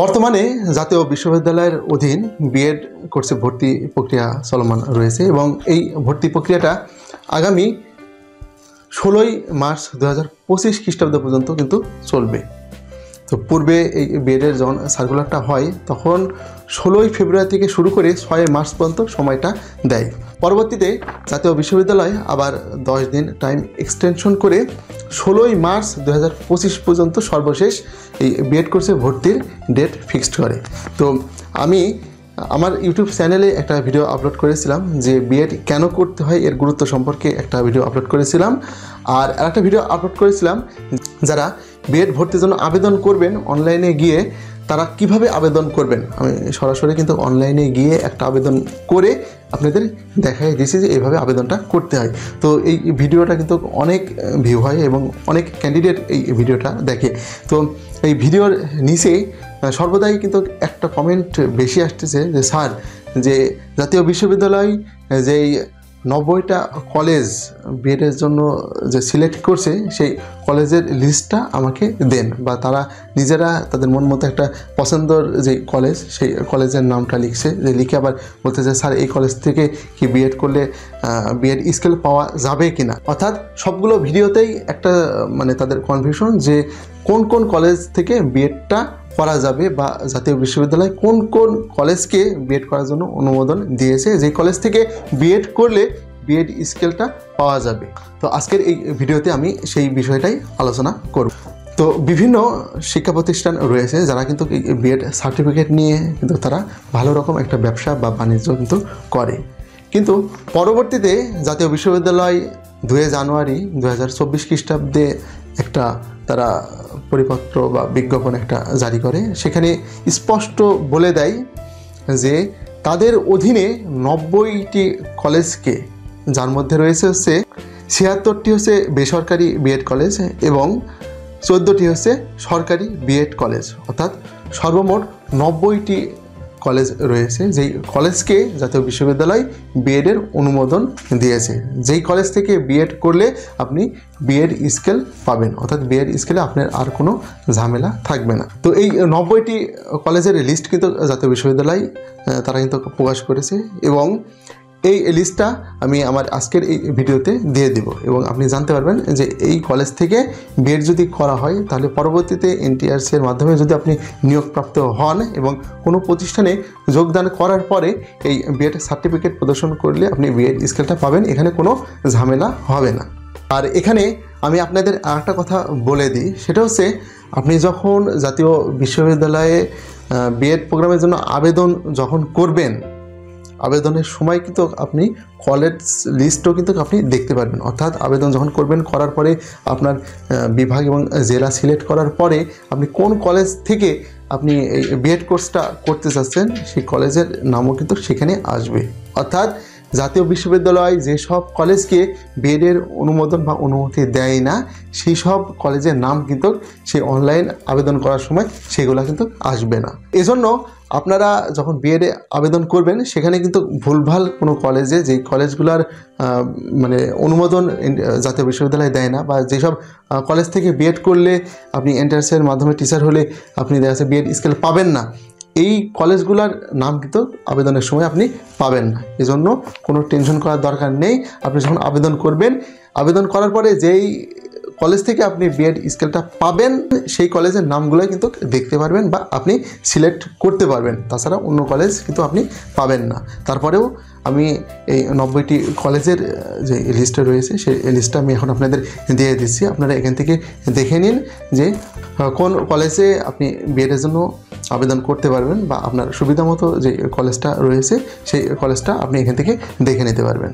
বর্তমানে জাতীয় বিশ্ববিদ্যালয়ের অধীন বিএড কোর্সে ভর্তি প্রক্রিয়া চলমান রয়েছে এবং এই ভর্তি প্রক্রিয়াটা আগামী 16ই মার্চ 2025 খ্রিস্টাব্দ পর্যন্ত কিন্তু চলবে। তো পূর্বে এই বিএডের যখন সার্কুলারটা হয় তখন 16ই ফেব্রুয়ারি থেকে শুরু করে 6 মার্চ পর্যন্ত সময়টা দেয়। পরবর্তীতে জাতীয় বিশ্ববিদ্যালয় আবার 10 দিন টাইম এক্সটেনশন করে 16ই মার্চ 2025 পর্যন্ত সর্বশেষ এই বিএড কোর্সে ভর্তির ডেট ফিক্সড করে। তো আমি আমার ইউটিউব চ্যানেলে একটা ভিডিও আপলোড করেছিলাম যে বিএড কেন করতে হয় এর গুরুত্ব সম্পর্কে একটা ভিডিও আপলোড করেছিলাম, আর আরেকটা ভিডিও আপলোড করেছিলাম যারা বিএড ভর্তির জন্য আবেদন করবেন অনলাইনে গিয়ে তারা কিভাবে আবেদন করবেন। আমি সরাসরি কিন্তু অনলাইনে গিয়ে একটা আবেদন করে আপনাদের দেখাই দিয়েছি যে এইভাবে আবেদনটা করতে হয়। তো এই ভিডিওটা কিন্তু অনেক ভিউ হয় এবং অনেক ক্যান্ডিডেট এই ভিডিওটা দেখে। তো এই ভিডিওর নিচে সর্বদাই কিন্তু একটা কমেন্ট বেশি আসতেছে যে স্যার, যে জাতীয় বিশ্ববিদ্যালয় যেই 90টা কলেজ বিএডের জন্য যে সিলেক্ট করছে সেই কলেজের লিস্টটা আমাকে দেন, বা তারা নিজেরা তাদের মন মতো একটা পছন্দের যে কলেজ সেই কলেজের নামটা লিখছে, যে লিখে আবার বলতেছে স্যার এই কলেজ থেকে কি বিএড করলে বিএড স্কেল পাওয়া যাবে কি না। অর্থাৎ সবগুলো ভিডিওতেই একটা মানে তাদের কনফিউশন যে কোন কোন কলেজ থেকে বিএডটা করা যাবে বা জাতীয় বিশ্ববিদ্যালয় কোন কোন কলেজকে বিএড করার জন্য অনুমোদন দিয়েছে, যে কলেজ থেকে বিএড করলে বিএড স্কেলটা পাওয়া যাবে। তো আজকের এই ভিডিওতে আমি সেই বিষয়টাই আলোচনা করব। তো বিভিন্ন শিক্ষা প্রতিষ্ঠান রয়েছে যারা কিন্তু বিএড সার্টিফিকেট নিয়ে কিন্তু তারা ভালো রকম একটা ব্যবসা বা বাণিজ্য কিন্তু করে, কিন্তু পরবর্তীতে জাতীয় বিশ্ববিদ্যালয় 2 জানুয়ারি 2024 খ্রিস্টাব্দে একটা তারা পরিপত্র বা বিজ্ঞাপন একটা জারি করে। সেখানে স্পষ্ট বলে দেয় যে তাদের অধীনে 90টি কলেজকে, যার মধ্যে রয়েছে 76টি হচ্ছে বেসরকারি বিএড কলেজ এবং 14টি হচ্ছে সরকারি বিএড কলেজ, অর্থাৎ সর্বমোট 90টি কলেজ রয়েছে যেই কলেজকে জাতীয় বিশ্ববিদ্যালয় বিএডের অনুমোদন দিয়েছে। যেই কলেজ থেকে বিএড করলে আপনি বিএড স্কেল পাবেন, অর্থাৎ বিএড স্কেলে আপনার আর কোনো ঝামেলা থাকবে না। তো এই 90টি কলেজের লিস্ট কিন্তু জাতীয় বিশ্ববিদ্যালয় তারা কিন্তু প্রকাশ করেছে এবং এই লিস্টটা আমি আমার আজকের এই ভিডিওতে দিয়ে দেব এবং আপনি জানতে পারবেন যে এই কলেজ থেকে বিএড যদি করা হয় তাহলে পরবর্তীতে NTRC এর মাধ্যমে যদি আপনি নিয়োগপ্রাপ্ত হন এবং কোনো প্রতিষ্ঠানে যোগদান করার পরে এই বিএড সার্টিফিকেট প্রদর্শন করলে আপনি বিএড স্কেলটা পাবেন, এখানে কোনো ঝামেলা হবে না। আর এখানে আমি আপনাদের আরেকটা কথা বলে দিই, সেটা হচ্ছে আপনি যখন জাতীয় বিশ্ববিদ্যালয়ে বিএড প্রোগ্রামের জন্য আবেদন যখন করবেন, আবেদনের সময় কিন্তু আপনি কলেজ লিস্টও কিন্তু আপনি দেখতে পারবেন। অর্থাৎ আবেদন যখন করবেন, করার পরে আপনার বিভাগ এবং জেলা সিলেক্ট করার পরে আপনি কোন কলেজ থেকে আপনি এই বিএড কোর্সটা করতে চাচ্ছেন সেই কলেজের নামও কিন্তু সেখানে আসবে। অর্থাৎ জাতীয় বিশ্ববিদ্যালয় যেসব কলেজকে বিএডের অনুমোদন বা অনুমতি দেয় না সেই সব কলেজের নাম কিন্তু সেই অনলাইন আবেদন করার সময় সেগুলো কিন্তু আসবে না। এজন্য আপনারা যখন বিএডে আবেদন করবেন সেখানে কিন্তু ভুলভাল কোনো কলেজে, যেই কলেজগুলোর মানে অনুমোদন জাতীয় বিশ্ববিদ্যালয় দেয় না, বা যেসব কলেজ থেকে বিএড করলে আপনি NTRC এর মাধ্যমে টিচার হলে আপনি দেখা যাচ্ছে বিএড স্কেল পাবেন না, এই কলেজগুলোর নাম কিন্তু আবেদনের সময় আপনি পাবেন না। এজন্য কোনো টেনশন করার দরকার নেই। আপনি যখন আবেদন করবেন, আবেদন করার পরে যেই কলেজ থেকে আপনি বিএড স্কেলটা পাবেন সেই কলেজের নামগুলোই কিন্তু দেখতে পারবেন বা আপনি সিলেক্ট করতে পারবেন, তাছাড়া অন্য কলেজ কিন্তু আপনি পাবেন না। তারপরেও আমি এই 90টি কলেজের যে লিস্টে রয়েছে সেই লিস্টটা আমি এখন আপনাদের দিয়ে দিচ্ছি। আপনারা এখান থেকে দেখে নিন যে কোন কলেজে আপনি বিএডের জন্য আবেদন করতে পারবেন বা আপনার সুবিধা মতো যে কলেজটা রয়েছে সেই কলেজটা আপনি এখান থেকে দেখে নিতে পারবেন।